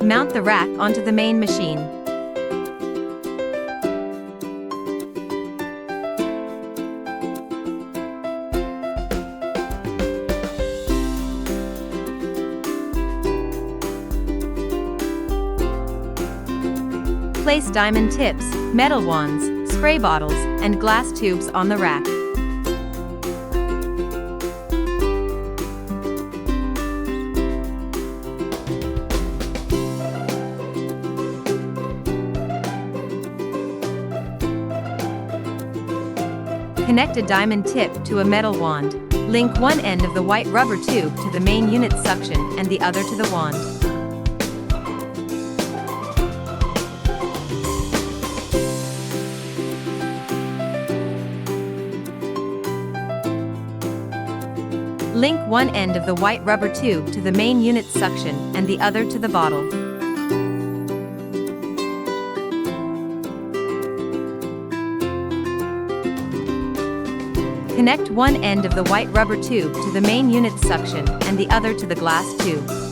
Mount the rack onto the main machine. Place diamond tips, metal wands, spray bottles, and glass tubes on the rack. Connect a diamond tip to a metal wand. Link one end of the white rubber tube to the main unit suction and the other to the wand. Link one end of the white rubber tube to the main unit suction and the other to the bottle. Connect one end of the white rubber tube to the main unit suction and the other to the glass tube.